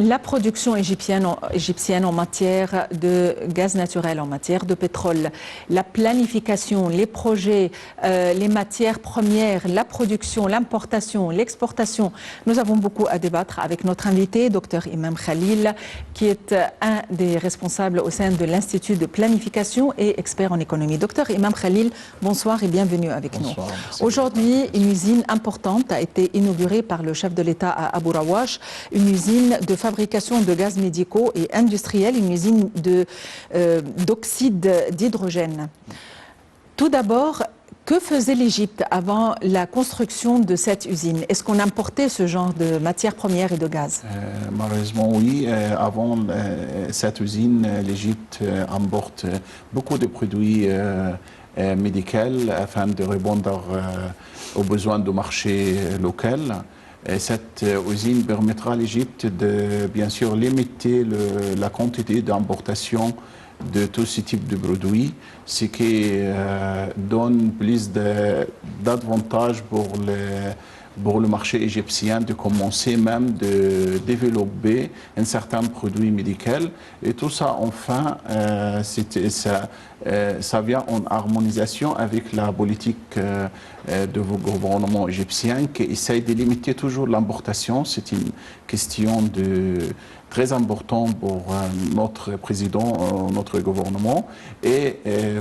La production égyptienne en matière de gaz naturel, en matière de pétrole, la planification, les projets, les matières premières, la production, l'importation, l'exportation. Nous avons beaucoup à débattre avec notre invité, Dr Imam Khalil, qui est un des responsables au sein de l'Institut de planification et expert en économie. Dr Imam Khalil, bonsoir et bienvenue avec nous. Aujourd'hui, une usine importante a été inaugurée par le chef de l'État à Abu Rawash, une usine de fabrication de gaz médicaux et industriels, une usine d'oxyde d'hydrogène. Tout d'abord, que faisait l'Égypte avant la construction de cette usine? Est-ce qu'on importait ce genre de matières premières et de gaz? Malheureusement, oui. Avant cette usine, l'Égypte importe beaucoup de produits médicaux afin de répondre aux besoins du marché local. Cette usine permettra à l'Égypte de, bien sûr, limiter la quantité d'importation de tous ces types de produits, ce qui donne plus d'avantages pour le marché égyptien de commencer même de développer un certain produit médical. Et tout ça, enfin, ça vient en harmonisation avec la politique de vos gouvernements égyptiens qui essayent de limiter toujours l'importation. C'est une question très importante pour notre président, notre gouvernement, et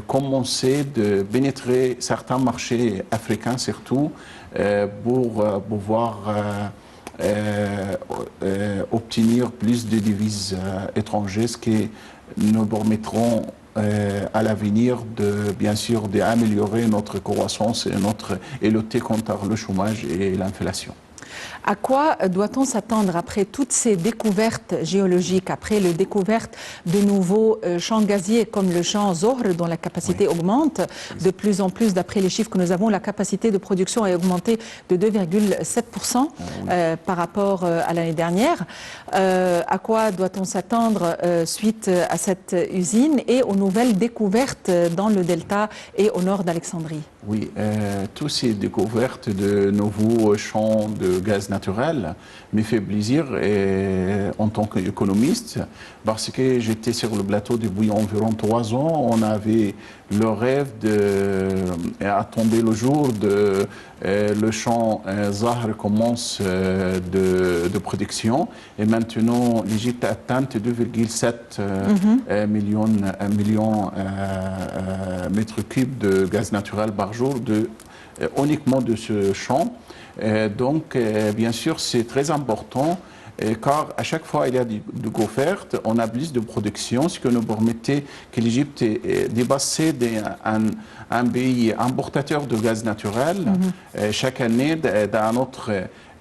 commencer de pénétrer certains marchés africains surtout pour pouvoir obtenir plus de devises étrangères, ce qui nous permettront à l'avenir bien sûr d'améliorer notre croissance et lutter contre le chômage et l'inflation. À quoi doit-on s'attendre après toutes ces découvertes géologiques, après la découverte de nouveaux champs gaziers comme le champ Zohr dont la capacité augmente de plus en plus? D'après les chiffres que nous avons, la capacité de production a augmenté de 2,7% par rapport à l'année dernière. À quoi doit-on s'attendre suite à cette usine et aux nouvelles découvertes dans le delta et au nord d'Alexandrie? Oui, toutes ces découvertes de nouveaux champs de gaz naturel me fait plaisir en tant qu'économiste, parce que j'étais sur le plateau depuis environ 3 ans. On avait le rêve d'attendre le jour de le champ Zohr commence de production, et maintenant l'Égypte a atteint 2,7 millions mètres cubes de gaz naturel par jour uniquement de ce champ. Donc, bien sûr, c'est très important, car à chaque fois il y a des découvertes, on a plus de production, ce qui nous permettait que l'Égypte dépasser un pays importateur de gaz naturel chaque année dans notre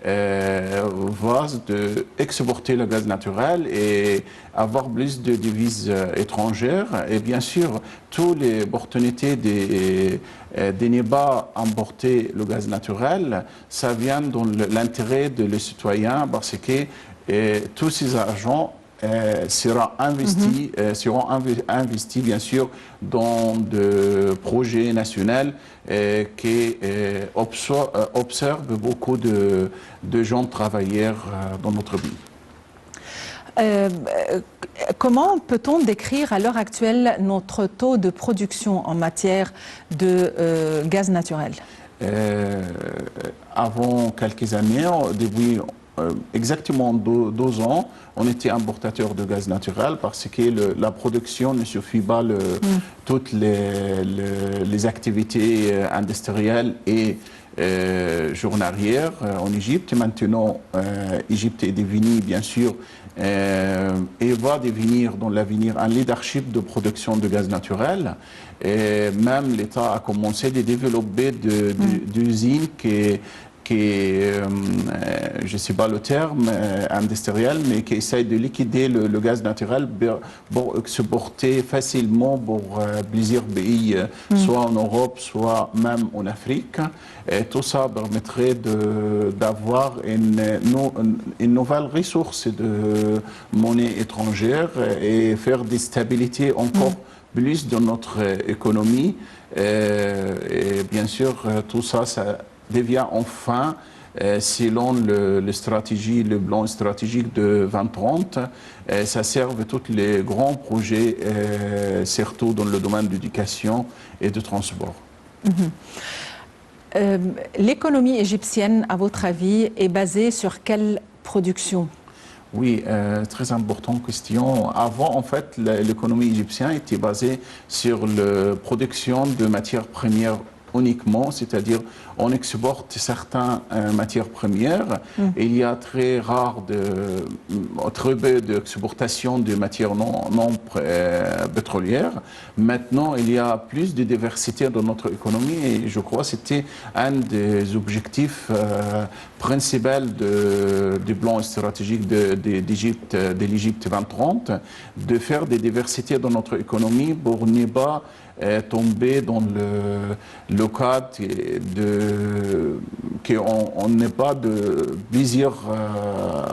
vase d'exporter le gaz naturel et avoir plus de devises étrangères. Et bien sûr, toutes les opportunités des débats importer le gaz naturel, ça vient dans l'intérêt des citoyens, parce que tous ces argents seront investis bien sûr dans des projets nationaux qui observent beaucoup de jeunes travailleurs dans notre pays. Comment peut-on décrire à l'heure actuelle notre taux de production en matière de gaz naturel? Avant quelques années, depuis exactement 2 ans, on était importateur de gaz naturel, parce que la production ne suffit pas toutes les activités industrielles et journalières en Égypte. Maintenant, l'Égypte est devenue, bien sûr, et va devenir dans l'avenir un leadership de production de gaz naturel. Et même l'État a commencé à développer des usines qui je ne sais pas le terme industriel, mais qui essaye de liquider le gaz naturel pour exporter facilement pour plusieurs pays, soit en Europe, soit même en Afrique. Et tout ça permettrait d'avoir une nouvelle ressource de monnaie étrangère et faire des stabilités encore plus dans notre économie. Et bien sûr, tout ça, ça devient enfin selon le plan stratégique de 2030, ça serve tous les grands projets, surtout dans le domaine de l'éducation et du transport. L'économie égyptienne, à votre avis, est basée sur quelle production? Oui, très importante question. Avant, en fait, l'économie égyptienne était basée sur la production de matières premières uniquement, c'est-à-dire on exporte certaines matières premières. Et il y a très peu d'exportation de matières non pétrolières. Maintenant, il y a plus de diversité dans notre économie et je crois que c'était un des objectifs principaux du plan stratégique de l'Égypte 2030, de faire des diversités dans notre économie pour ne pas tomber dans le cadre qu'on n'ait pas de plusieurs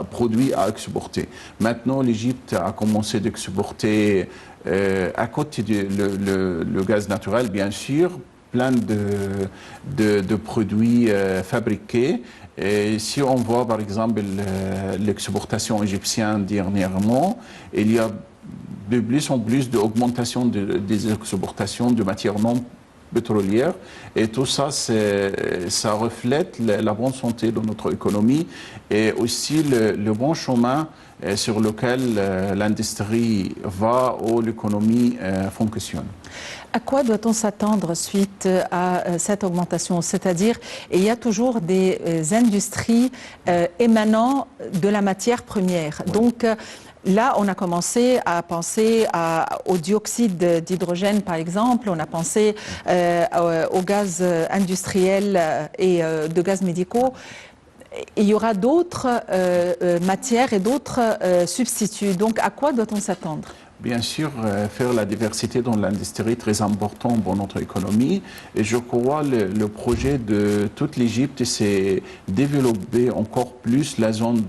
produits à exporter. Maintenant, l'Égypte a commencé d'exporter à côté le gaz naturel, bien sûr, plein de produits fabriqués. Et si on voit par exemple l'exportation égyptienne dernièrement, il y a de plus en plus d'augmentation des exportations de matières non pétrolières et tout ça, ça reflète la bonne santé de notre économie et aussi le bon chemin sur lequel l'industrie va ou l'économie fonctionne. À quoi doit-on s'attendre suite à cette augmentation? C'est-à-dire, il y a toujours des industries émanant de la matière première. Oui. Donc, là, on a commencé à penser au dioxyde d'hydrogène, par exemple. On a pensé au gaz industriel et de gaz médicaux. Il y aura d'autres matières et d'autres substituts. Donc, à quoi doit-on s'attendre? Bien sûr, faire la diversité dans l'industrie est très important pour notre économie. Et je crois que le projet de toute l'Égypte, c'est développer encore plus la zone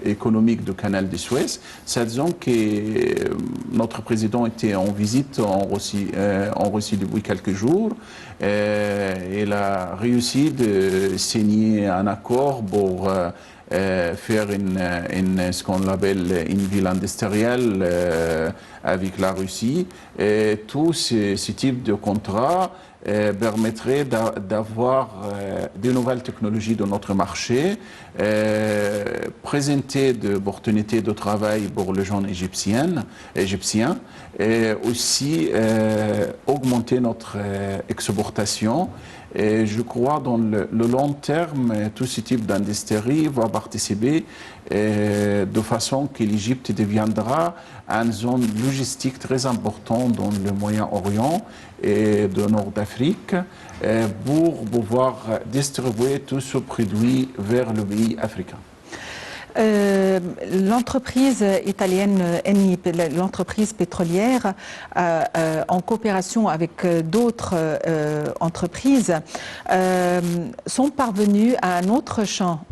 économique du canal de Suez. Cette zone que notre président était en visite en Russie depuis quelques jours. Il a réussi de signer un accord pour faire ce qu'on appelle une ville industrielle avec la Russie. Et tout ce type de contrat permettrait d'avoir de nouvelles technologies dans notre marché, présenter des opportunités de travail pour les jeunes égyptiens, et aussi augmenter notre exportation. Et je crois dans le long terme, tout ce type d'industrie va participer de façon que l'Égypte deviendra une zone logistique très importante dans le Moyen-Orient et de Nord-Afrique pour pouvoir distribuer tous ces produits vers le pays africain. L'entreprise italienne Eni, l'entreprise pétrolière, en coopération avec d'autres entreprises, sont parvenues à un autre champ,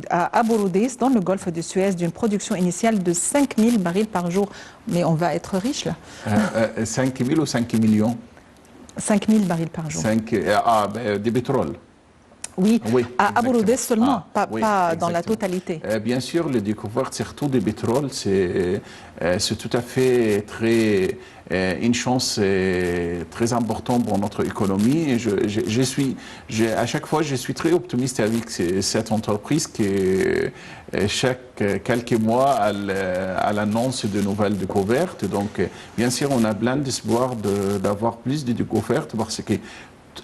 à Abu Roudis, dans le golfe de Suez, d'une production initiale de 5000 barils par jour. Mais on va être riche là. 5 000 ou 5 millions? 5000 barils par jour. Du pétrole. Oui, oui, à Abu Roudis seulement, oui, pas dans la totalité. Bien sûr, les découvertes, surtout du pétrole, c'est tout à fait une chance très importante pour notre économie. Et à chaque fois, je suis très optimiste avec cette entreprise qui, chaque quelques mois, elle annonce de nouvelles découvertes. Donc, bien sûr, on a plein d'espoir d'avoir plus de découvertes parce que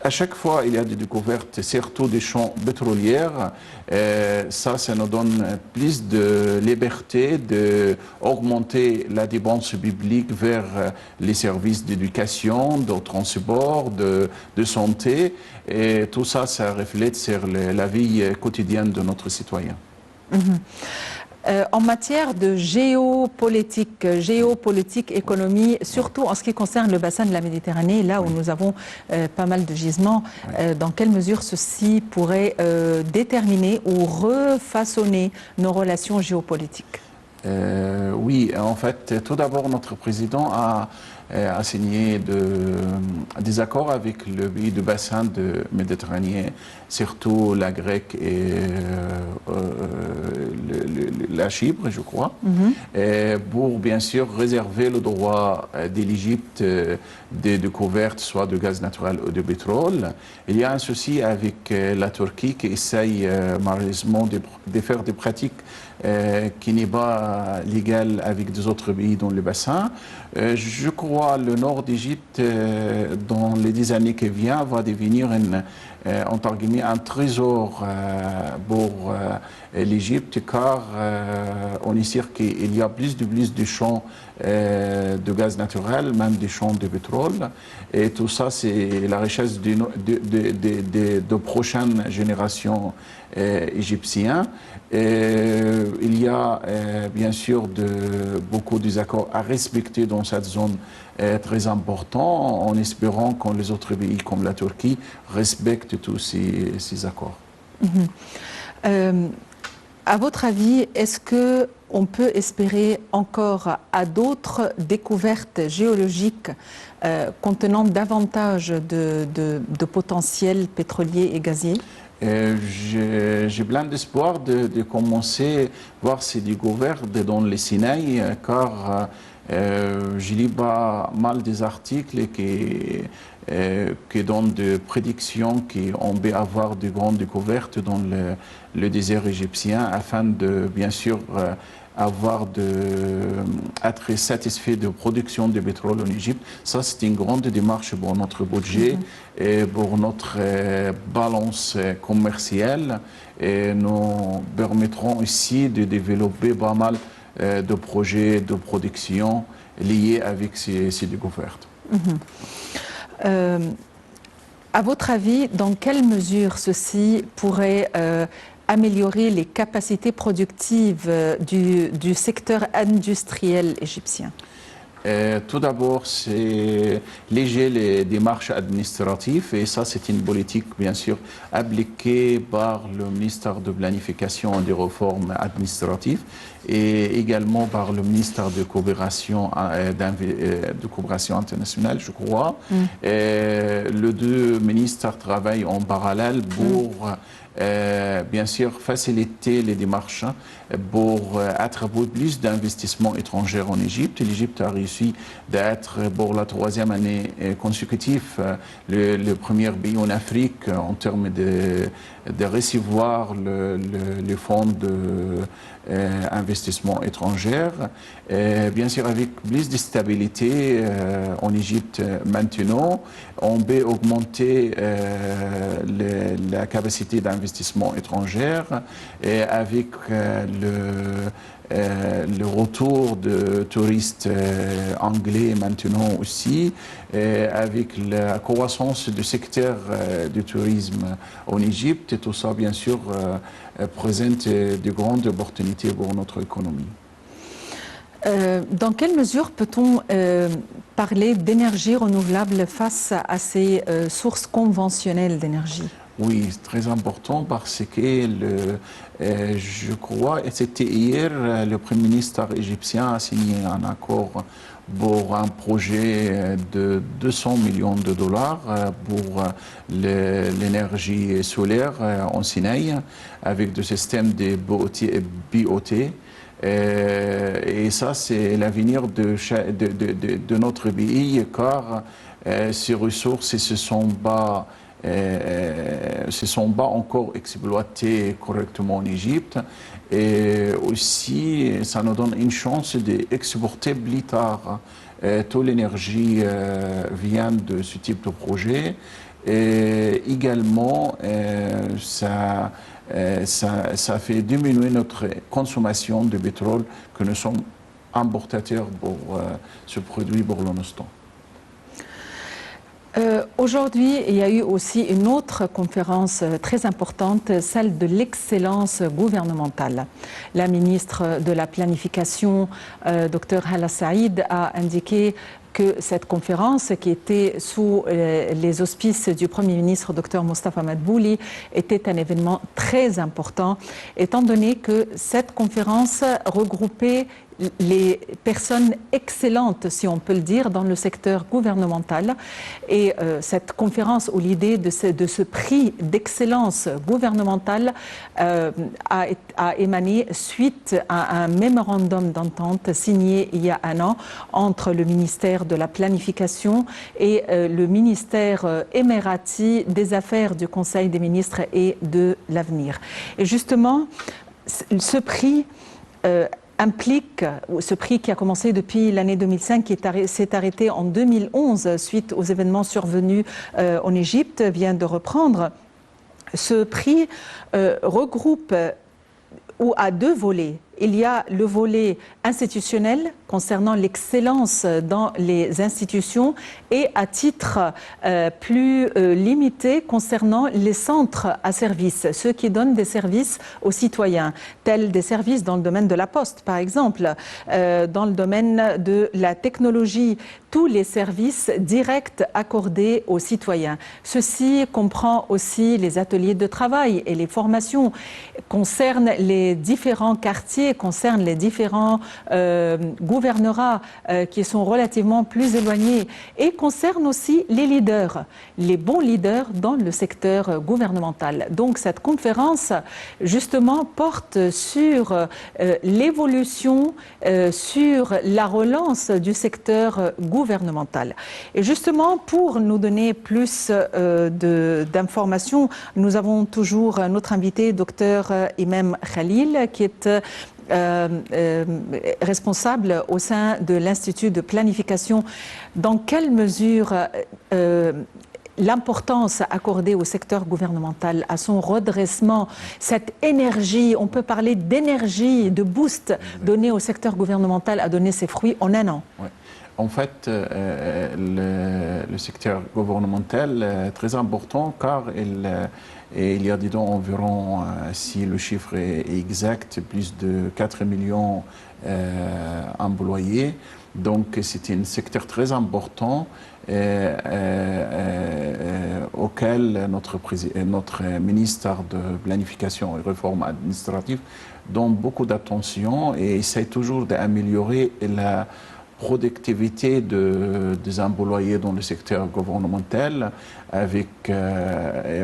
à chaque fois, il y a des découvertes, surtout des champs pétroliers. Ça nous donne plus de liberté d'augmenter la dépense publique vers les services d'éducation, de transport, de santé. Et tout ça, ça reflète sur la vie quotidienne de notre citoyen. En matière de géopolitique, économie, surtout en ce qui concerne le bassin de la Méditerranée, là où nous avons pas mal de gisements, dans quelle mesure ceci pourrait déterminer ou refaçonner nos relations géopolitiques? Oui, en fait, tout d'abord, notre président a a signé des accords avec le pays du bassin de méditerranéen, surtout la Grèce et la Chypre, je crois, pour bien sûr réserver le droit de l'Égypte des découvertes, soit de gaz naturel ou de pétrole. Il y a un souci avec la Turquie qui essaye malheureusement de faire des pratiques qui n'est pas légal avec des autres pays dans le bassin. Je crois que le nord d'Égypte, dans les 10 années qui viennent, va devenir un trésor pour l'Égypte, car on est sûr qu'il y a plus de champs de gaz naturel, même des champs de pétrole. Et tout ça, c'est la richesse de prochaines générations égyptiennes. Il y a bien sûr beaucoup d'accords à respecter dans cette zone très important, en espérant que les autres pays comme la Turquie respectent tous ces accords. À votre avis, est-ce qu'on peut espérer encore à d'autres découvertes géologiques contenant davantage de potentiel pétrolier et gazier? J'ai plein d'espoir de commencer à voir ces découvertes dans le Sinaï, car je lis pas mal des articles qui donnent des prédictions qu'on va avoir de grandes découvertes dans le désert égyptien, afin de, bien sûr, être satisfait de production de pétrole en Égypte. Ça, c'est une grande démarche pour notre budget et pour notre balance commerciale. Et nous permettrons aussi de développer pas mal de projets de production liés avec ces découvertes. À votre avis, dans quelle mesure ceci pourrait améliorer les capacités productives du secteur industriel égyptien? Tout d'abord, c'est léger les démarches administratives, et ça, c'est une politique, bien sûr, appliquée par le ministère de Planification et des Réformes administratives, et également par le ministère de Coopération internationale, je crois. Les deux ministères travaillent en parallèle pour bien sûr faciliter les démarches pour attraper plus d'investissements étrangers en Égypte. L'Égypte a réussi d'être pour la 3e année consécutive le premier pays en Afrique en termes de recevoir le fonds d'investissement étranger. Bien sûr, avec plus de stabilité en Égypte maintenant, on peut augmenter la capacité d'investissement étranger, et avec le retour de touristes anglais maintenant aussi, avec la croissance du secteur du tourisme en Égypte, et tout ça, bien sûr, présente de grandes opportunités pour notre économie. Dans quelle mesure peut-on parler d'énergie renouvelable face à ces sources conventionnelles d'énergie? Oui, c'est très important parce que je crois, et c'était hier, le Premier ministre égyptien a signé un accord pour un projet de 200 millions de dollars pour l'énergie solaire en Sinaï, avec des systèmes de BOT. Et ça, c'est l'avenir de notre pays, car ces ressources ne se sont pas encore exploitées correctement en Égypte. Et aussi, ça nous donne une chance d'exporter plus tard. Toute l'énergie vient de ce type de projet. Et également, ça fait diminuer notre consommation de pétrole, que nous sommes importateurs pour ce produit pour l'instant. Aujourd'hui, il y a eu aussi une autre conférence très importante, celle de l'excellence gouvernementale. La ministre de la Planification, Dr Hala Saïd, a indiqué que cette conférence, qui était sous les auspices du Premier ministre Dr Mostafa Madbouli, était un événement très important, étant donné que cette conférence regroupait les personnes excellentes, si on peut le dire, dans le secteur gouvernemental. Et cette conférence ou l'idée de ce prix d'excellence gouvernementale a émané suite à un mémorandum d'entente signé il y a un an entre le ministère de la Planification et le ministère émirati des Affaires du Conseil des ministres et de l'Avenir. Et justement, ce prix implique, ce prix qui a commencé depuis l'année 2005, qui s'est arrêté en 2011 suite aux événements survenus en Égypte, vient de reprendre. Ce prix regroupe ou a deux volets. Il y a le volet institutionnel concernant l'excellence dans les institutions et à titre plus limité concernant les centres à service, ceux qui donnent des services aux citoyens, tels des services dans le domaine de la poste par exemple, dans le domaine de la technologie, tous les services directs accordés aux citoyens. Ceci comprend aussi les ateliers de travail et les formations, concerne les différents quartiers, concerne les différents gouvernorats qui sont relativement plus éloignés et concerne aussi les leaders, les bons leaders dans le secteur gouvernemental. Donc cette conférence justement porte sur l'évolution, sur la relance du secteur gouvernemental. Et justement pour nous donner plus d'informations, nous avons toujours notre invité, Dr Imam Khalil, qui est responsable au sein de l'Institut de planification. Dans quelle mesure l'importance accordée au secteur gouvernemental, à son redressement, cette énergie, on peut parler d'énergie, de boost donné au secteur gouvernemental, a donné ses fruits en un an? Ouais. En fait, le secteur gouvernemental est très important car il y a dedans environ, si le chiffre est exact, plus de 4 millions employés. Donc c'est un secteur très important auquel notre ministère de Planification et Réforme administrative donne beaucoup d'attention et essaie toujours d'améliorer la productivité des employés dans le secteur gouvernemental, avec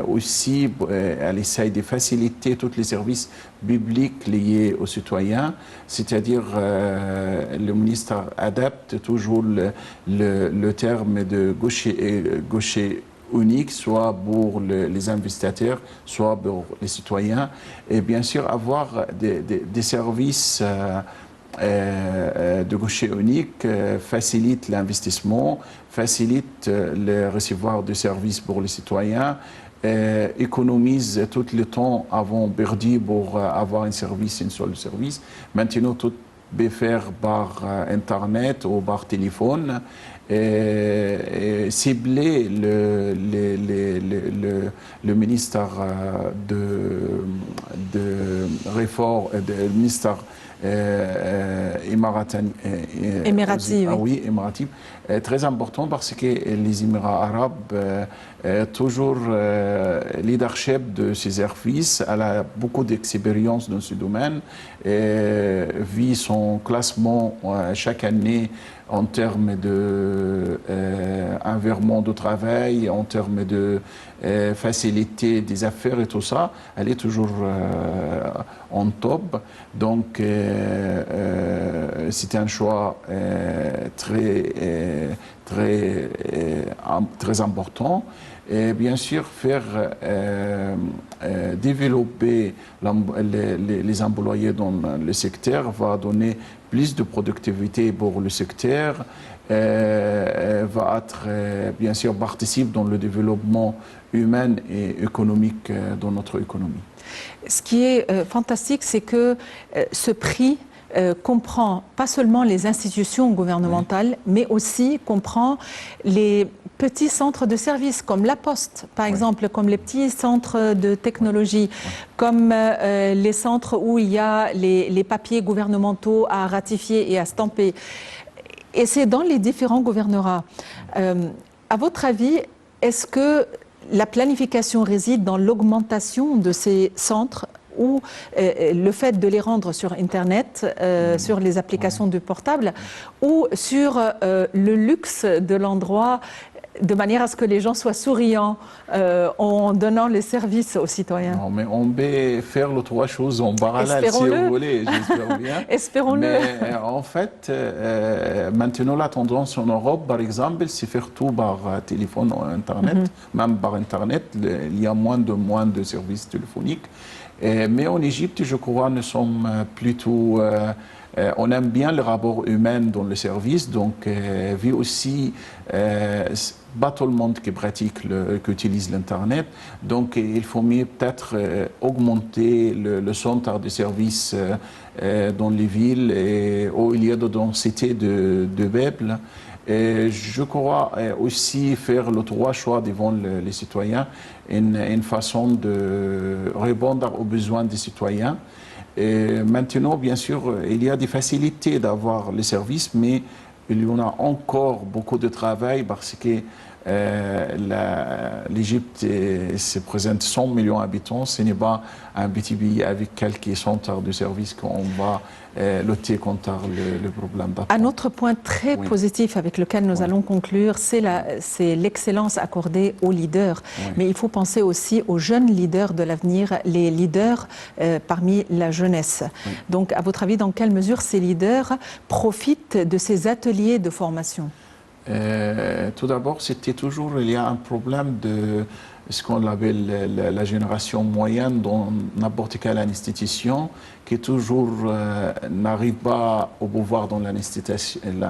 aussi, elle essaye de faciliter tous les services publics liés aux citoyens, c'est-à-dire le ministère adapte toujours le terme de guichet unique, soit pour les investisseurs, soit pour les citoyens, et bien sûr avoir des services de guichet unique facilite l'investissement, facilite le recevoir de services pour les citoyens, économise tout le temps avant perdu pour avoir un seul service. Maintenant, tout peut faire par Internet ou par téléphone. Cibler le ministère de réforme, le ministère émirati, oui, émirati, très important parce que les Émirats arabes toujours leadership de ces services, elle a beaucoup d'expérience dans ce domaine, vit son classement chaque année en termes d'environnement de travail, en termes de facilité des affaires et tout ça, elle est toujours en top. Donc c'est un choix très important. Et bien sûr, faire développer les employés dans le secteur va donner plus de productivité pour le secteur, va être, bien sûr, participe dans le développement humain et économique dans notre économie. Ce qui est fantastique, c'est que ce prix comprend pas seulement les institutions gouvernementales, mais aussi comprend les petits centres de services comme la Poste, par exemple, comme les petits centres de technologie, comme les centres où il y a les papiers gouvernementaux à ratifier et à stamper. Et c'est dans les différents gouvernorats. À votre avis, est-ce que la planification réside dans l'augmentation de ces centres ou le fait de les rendre sur Internet, sur les applications du portable, ou sur le luxe de l'endroit, de manière à ce que les gens soient souriants en donnant les services aux citoyens. Non, mais on peut faire les trois choses en parallèle si vous voulez, j'espère bien. Espérons-le. Mais en fait, maintenant la tendance en Europe, par exemple, c'est faire tout par téléphone ou Internet. Même par Internet, il y a moins de services téléphoniques. Mais en Égypte, je crois, nous sommes plutôt... on aime bien le rapport humain dans le service, donc vu aussi pas tout le monde qui pratique, qui utilise l'Internet, donc il faut mieux peut-être augmenter le centre de services dans les villes où il y a de densité de peuple. Et je crois aussi faire le droit choix devant les citoyens, une façon de répondre aux besoins des citoyens. Et maintenant, bien sûr, il y a des facilités d'avoir les services, mais il y en a encore beaucoup de travail parce que l'Égypte se présente 100 millions d'habitants. Ce n'est pas un petit pays avec quelques centres de services qu'on va lutter contre le problème d'attente. Un autre point très positif avec lequel nous allons conclure, c'est l'excellence accordée aux leaders. Mais il faut penser aussi aux jeunes leaders de l'avenir, les leaders parmi la jeunesse. Donc, à votre avis, dans quelle mesure ces leaders profitent de ces ateliers de formation? Tout d'abord, il y a un problème de ce qu'on appelle la génération moyenne dans n'importe quelle institution qui toujours n'arrive pas au pouvoir dans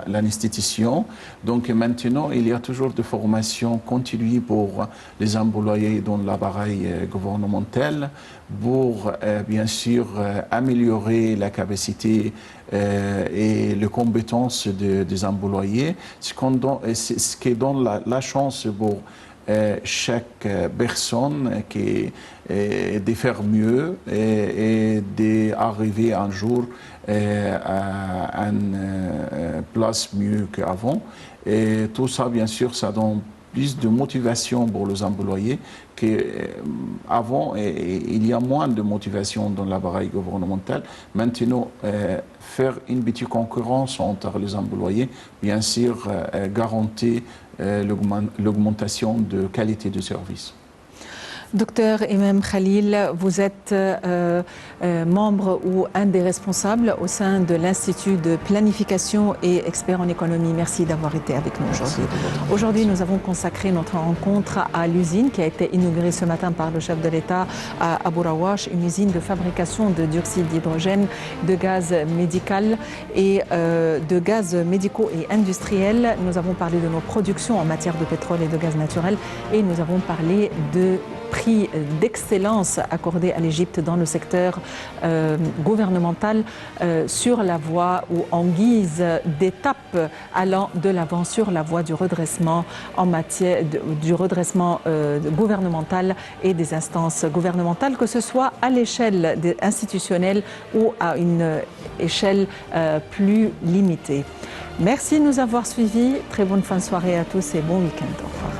l'institution. Donc maintenant, il y a toujours des formations continues pour les employés dans l'appareil gouvernemental pour bien sûr améliorer la capacité et les compétences des employés, ce qui donne la chance pour chaque personne de faire mieux et d'arriver un jour à une place mieux qu'avant. Et tout ça, bien sûr, ça donne plus de motivation pour les employés qu'avant. Il y a moins de motivation dans l'appareil gouvernemental. Maintenant, faire une petite concurrence entre les employés, bien sûr, garantit l'augmentation de qualité de service. Docteur Imam Khalil, vous êtes membre ou un des responsables au sein de l'Institut de planification et expert en économie. Merci d'avoir été avec nous aujourd'hui. Aujourd'hui, nous avons consacré notre rencontre à l'usine qui a été inaugurée ce matin par le chef de l'État à Abu Rawash, une usine de fabrication de dioxyde d'hydrogène, de gaz médical et de gaz médicaux et industriels. Nous avons parlé de nos productions en matière de pétrole et de gaz naturel et nous avons parlé de prix d'excellence accordé à l'Égypte dans le secteur gouvernemental sur la voie ou en guise d'étape allant de l'avant sur la voie du redressement en matière du redressement gouvernemental et des instances gouvernementales, que ce soit à l'échelle institutionnelle ou à une échelle plus limitée. Merci de nous avoir suivis. Très bonne fin de soirée à tous et bon week-end. Au revoir.